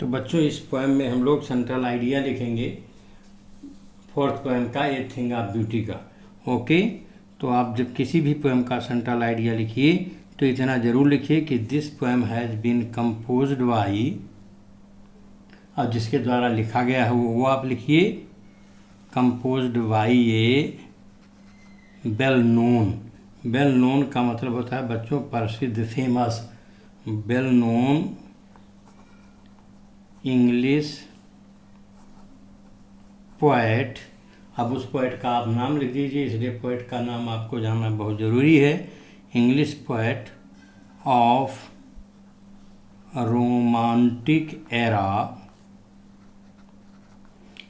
तो बच्चों इस पोएम में हम लोग सेंट्रल आइडिया लिखेंगे फोर्थ पोएम का, ए थिंग ऑफ ब्यूटी का। ओके, तो आप जब किसी भी पोएम का सेंट्रल आइडिया लिखिए तो इतना ज़रूर लिखिए कि this poem has been composed by, और जिसके द्वारा लिखा गया है वो आप लिखिए composed by a well known. Well known का मतलब होता है बच्चों प्रसिद्ध, famous, well known English poet. अब उस पोएट का आप नाम लिख दीजिए, इसलिए पोएट का नाम आपको जानना बहुत ज़रूरी है। English poet of romantic era.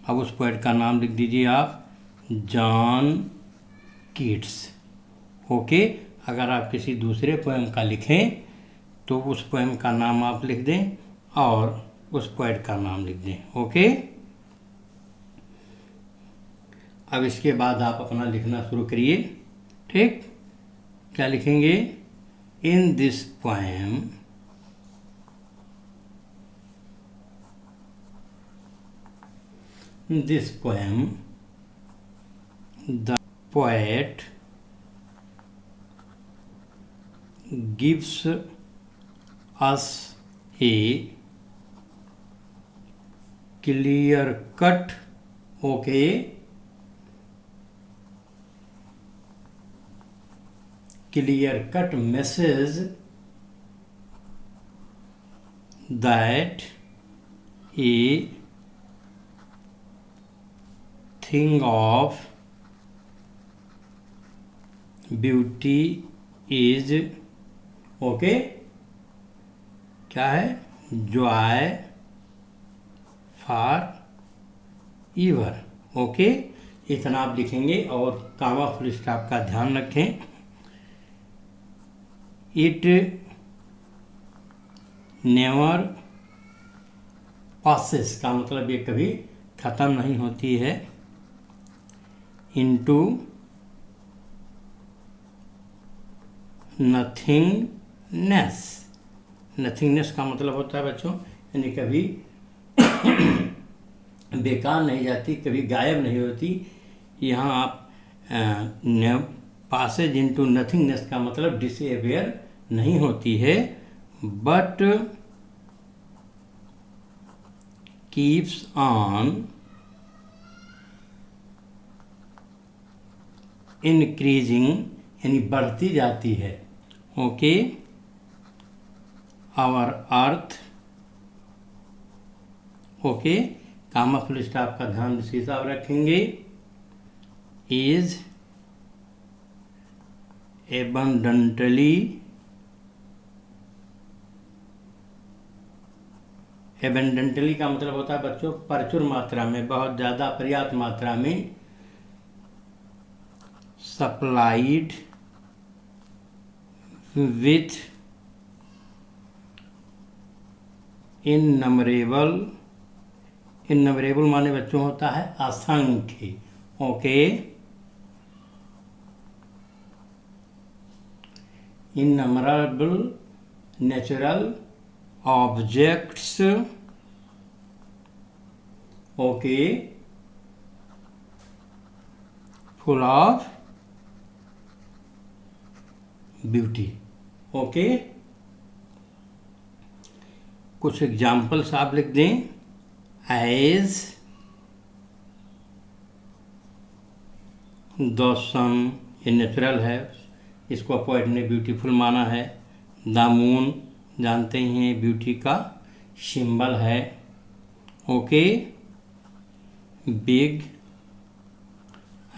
अब उस पोएट का नाम लिख दीजिए आप जॉन कीट्स। ओके, अगर आप किसी दूसरे पोएम का लिखें तो उस पोएम का नाम आप लिख दें और उस पोएट का नाम लिख दें। ओके, अब इसके बाद आप अपना लिखना शुरू करिए। ठीक, क्या लिखेंगे? इन this poem the poet gives us a clear cut, okay, clear cut message that a thing of beauty is, okay, क्या है? Joy for ईवर। ओके, इतना आप लिखेंगे और कामा फुल स्टॉप का ध्यान रखें। इट नेवर पासेस का मतलब ये कभी ख़त्म नहीं होती है। Into nothingness. नथिंगनेस का मतलब होता है बच्चों यानी कभी बेकार नहीं जाती, कभी गायब नहीं होती। यहाँ आप पासेज इनटू नथिंगनेस का मतलब डिसअपियर नहीं होती है, बट कीप्स ऑन इंक्रीजिंग यानी बढ़ती जाती है। Okay, our earth. Okay, comma full stop का ध्यान इसी हिसाब रखेंगे। इज एबंडेंटली, एबंडेंटली का मतलब होता है बच्चों प्रचुर मात्रा में, बहुत ज़्यादा, पर्याप्त मात्रा में। सप्लाइड विथ इननमरेबल, इननमरेबल माने बच्चों होता है असंख्य। Okay, innumerable natural objects. Okay, full of beauty. Okay, कुछ एग्जाम्पल्स आप लिख दें। एज द सन, ये नेचुरल है, इसको पोएट ने ब्यूटीफुल माना है। द मून जानते हैं ब्यूटी का सिंबल है। Okay, big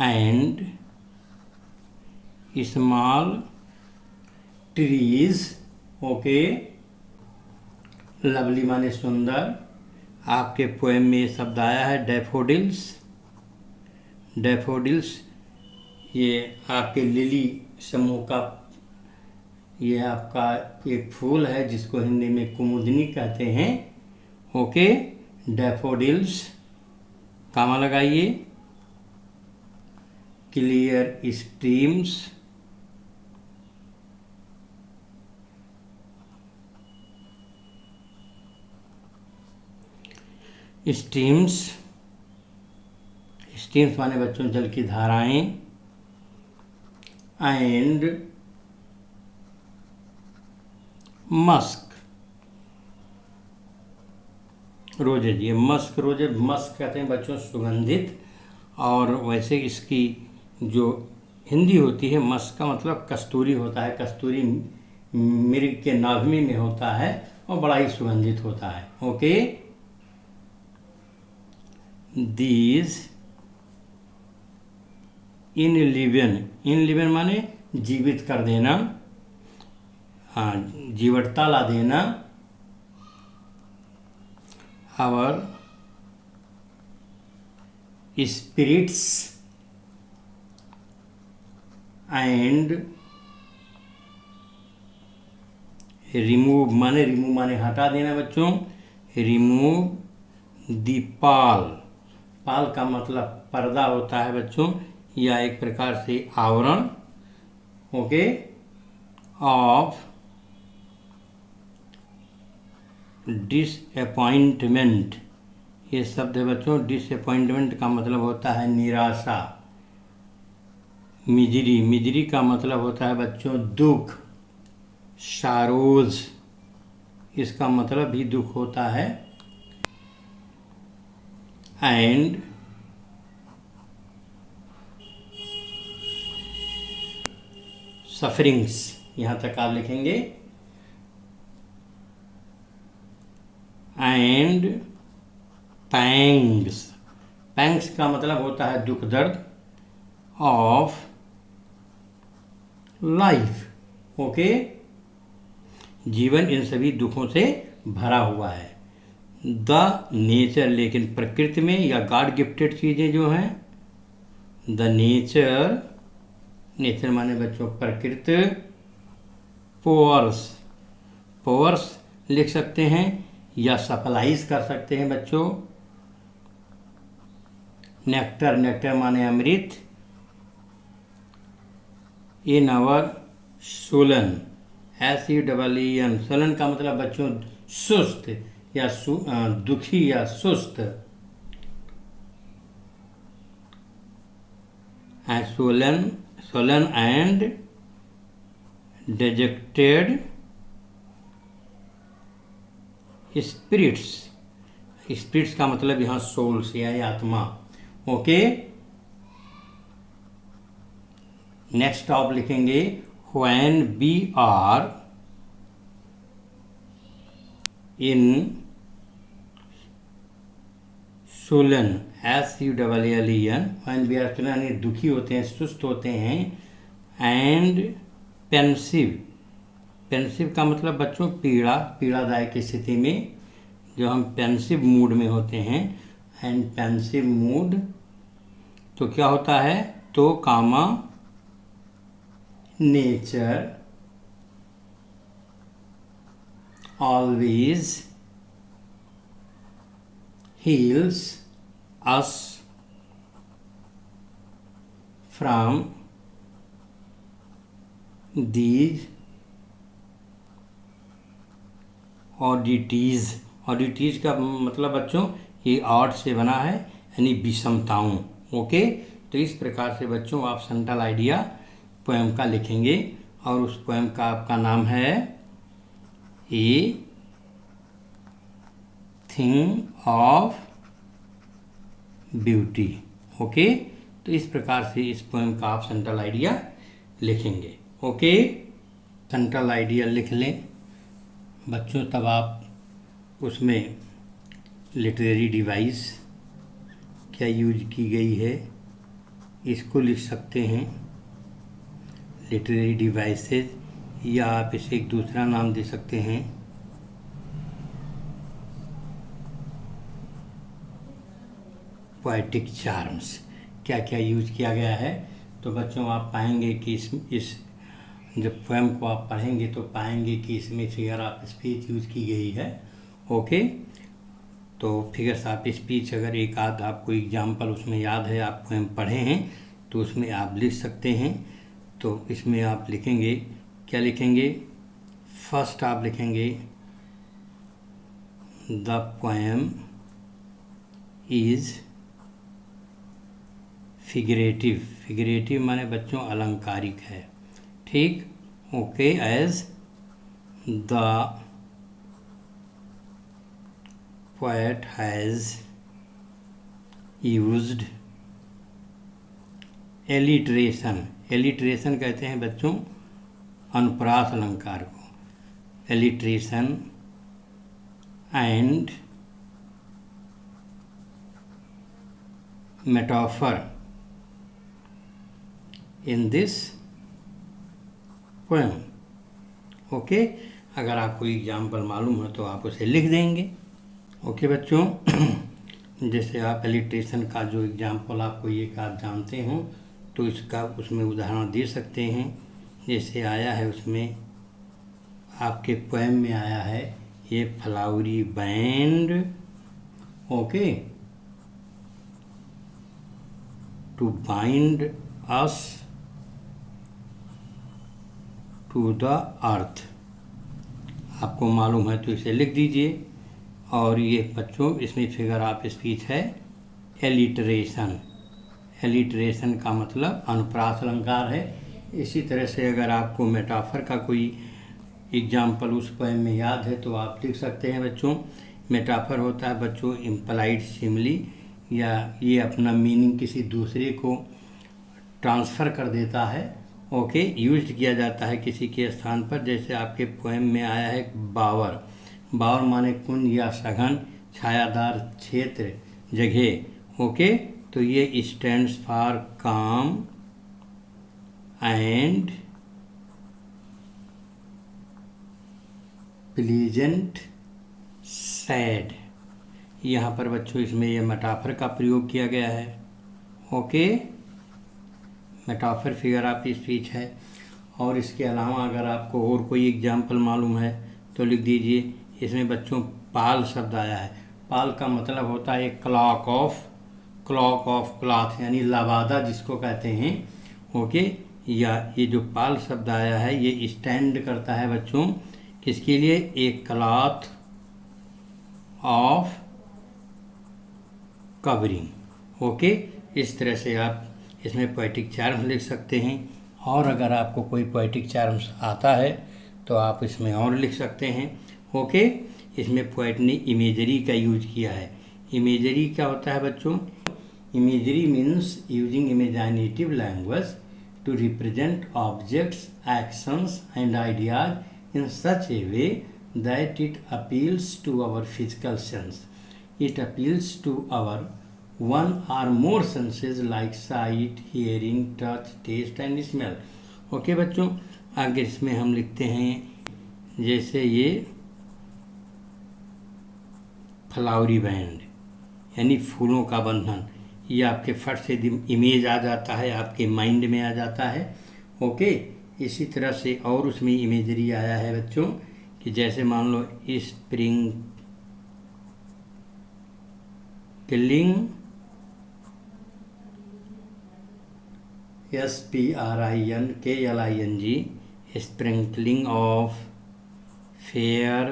and small trees. Okay, lovely माने सुंदर। आपके पोएम में ये शब्द आया है डैफोडिल्स। डैफोडिल्स ये आपके लिली समूह का, ये आपका एक फूल है जिसको हिंदी में कुमुदनी कहते हैं। ओके, डैफोडिल्स, कामा लगाइए। क्लियर स्ट्रीम्स, स्ट्रीम्स, स्ट्रीम्स माने बच्चों जल की धाराएं, एंड मस्क रोजेज। ये मस्क रोजेज, मस्क कहते हैं बच्चों सुगंधित, और वैसे इसकी जो हिंदी होती है मस्क का मतलब कस्तूरी होता है, कस्तूरी मृग के नाभि में होता है और बड़ा ही सुगंधित होता है। ओके, दीज इन लिवन माने जीवित कर देना, हाँ जीवटता ला देना, आवर स्पिरिट्स एंड रिमूव माने हटा देना बच्चों, रिमूव दी पाल, पाल का मतलब पर्दा होता है बच्चों, या एक प्रकार से आवरण, ओके, ऑफ डिसअपॉइंटमेंट। ये शब्द है बच्चों, डिसअपॉइंटमेंट का मतलब होता है निराशा, मिजरी का मतलब होता है बच्चों दुख, शारोज इसका मतलब भी दुख होता है, एंड सफरिंग्स, यहाँ तक आप लिखेंगे, एंड पैंग्स, पैंग्स का मतलब होता है दुख दर्द, ऑफ लाइफ, ओके, जीवन इन सभी दुखों से भरा हुआ है। द नेचर, लेकिन प्रकृति में या गॉड गिफ्टेड चीज़ें जो हैं, द नेचर, नेचर माने बच्चों प्रकृति, पोवर्स लिख सकते हैं या सप्लाइज कर सकते हैं बच्चों, नेक्टर माने अमृत, in our sullen, SULLEN, sullen का मतलब बच्चों सुस्त या दुखी या सुस्त, सोलन एंड डिजेक्टेड स्पिरिट्स का मतलब यहाँ सोल्स यानी आत्मा, ओके। नेक्स्ट आप लिखेंगे when we are in sullen, SULLEN, when we are sullen यानी दुखी होते हैं, सुस्त होते हैं, एंड पेंसिव का मतलब बच्चों पीड़ादायक स्थिति में जो हम पेंसिव मूड में होते हैं, एंड पेंसिव मूड तो क्या होता है, तो कामा nature always heals us from these oddities का मतलब बच्चों ये ऑड से बना है यानी विषमताओं, ओके। तो इस प्रकार से बच्चों आप सेंट्रल आइडिया पोएम का लिखेंगे, और उस पोएम का आपका नाम है a thing of beauty, okay. तो इस प्रकार से इस पोएम का आप सेंट्रल आइडिया लिखेंगे, ओके। सेंट्रल आइडिया लिख लें बच्चों, तब आप उसमें लिटरेरी डिवाइस क्या यूज की गई है इसको लिख सकते हैं, लिटरेरी डिवाइसेस, या आप इसे एक दूसरा नाम दे सकते हैं, पोएटिक चार्म्स, क्या क्या यूज किया गया है। तो बच्चों आप पाएंगे कि इस जब पोएम को आप पढ़ेंगे तो पाएंगे कि इसमें फिगर ऑफ स्पीच यूज की गई है, ओके। तो फिगर्स ऑफ स्पीच अगर एक आध आपको एग्जाम्पल उसमें याद है, आप पोएम पढ़े हैं तो उसमें आप लिख सकते हैं। तो इसमें आप लिखेंगे, क्या लिखेंगे, फर्स्ट आप लिखेंगे the poem is figurative. Figurative माने बच्चों अलंकारिक है, ठीक। Okay, as the poet has used alliteration. Alliteration कहते हैं बच्चों अनुप्रास अलंकार को। Alliteration and metaphor in this poem. Okay, अगर आपको एग्जाम्पल मालूम है तो आप उसे लिख देंगे। ओके बच्चों, जैसे आप एलिट्रेशन का जो एग्जाम्पल आपको ये का आप जानते हो तो इसका उसमें उदाहरण दे सकते हैं। जैसे आया है उसमें आपके पोएम में आया है ये flowery band, okay, to bind us to the earth. आपको मालूम है तो इसे लिख दीजिए। और ये बच्चों इसमें फिगर ऑफ स्पीच है एलिट्रेशन। एलिट्रेशन का मतलब अनुप्रास अलंकार है। इसी तरह से अगर आपको मेटाफर का कोई एग्जाम्पल उस पोएम में याद है तो आप लिख सकते हैं बच्चों। मेटाफर होता है बच्चों इम्प्लाइड सिमिली, या ये अपना मीनिंग किसी दूसरे को ट्रांसफ़र कर देता है। ओके, यूज्ड किया जाता है किसी के स्थान पर। जैसे आपके पोएम में आया है बावर। बावर माने कुंज या सघन छायादार क्षेत्र, जगह। ओके, तो ये स्टैंड्स फॉर काम एंड प्लीजेंट सैड। यहाँ पर बच्चों इसमें ये मेटाफर का प्रयोग किया गया है। Okay, metaphor figure of speech है। और इसके अलावा अगर आपको और कोई एग्जाम्पल मालूम है तो लिख दीजिए। इसमें बच्चों पाल शब्द आया है। पाल का मतलब होता है क्लॉक ऑफ क्लॉथ, यानी लबादा जिसको कहते हैं। ओके, या ये जो पाल शब्द आया है ये स्टैंड करता है बच्चों किसके लिए, एक क्लॉथ ऑफ कवरिंग। ओके, इस तरह से आप इसमें पोएटिक चार्म्स लिख सकते हैं। और अगर आपको कोई पोएटिक चार्म्स आता है तो आप इसमें और लिख सकते हैं। ओके, इसमें पोएट ने इमेजरी का यूज किया है। इमेजरी क्या होता है बच्चों? Imagery means using imaginative language to represent objects, actions and ideas in such a way that it appeals to our physical sense. It appeals to our one or more senses like sight, hearing, touch, taste and smell। Okay बच्चों, आगे इसमें हम लिखते हैं जैसे ये flowery band यानी फूलों का बंधन, ये आपके फट से इमेज आ जाता है, आपके माइंड में आ जाता है। ओके, इसी तरह से और उसमें इमेजरी आया है बच्चों कि जैसे मान लो sprinkling SPRINKLING sprinkling of fair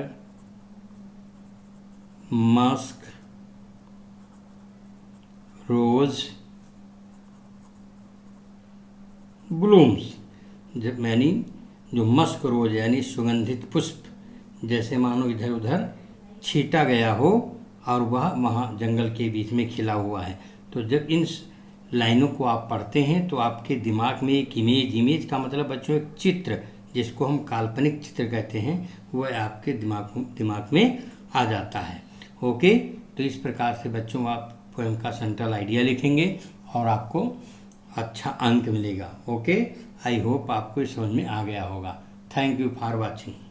musk rose blooms। जब यानी जो मस्क रोज यानी सुगंधित पुष्प जैसे मानो इधर उधर छीटा गया हो और वह वहाँ जंगल के बीच में खिला हुआ है। तो जब इन लाइनों को आप पढ़ते हैं तो आपके दिमाग में एक इमेज का मतलब बच्चों एक चित्र, जिसको हम काल्पनिक चित्र कहते हैं, वह आपके दिमाग में आ जाता है। ओके, तो इस प्रकार से बच्चों आप पोएम का सेंट्रल आइडिया लिखेंगे और आपको अच्छा अंक मिलेगा। ओके, आई होप आपको इस समझ में आ गया होगा। Thank you for watching.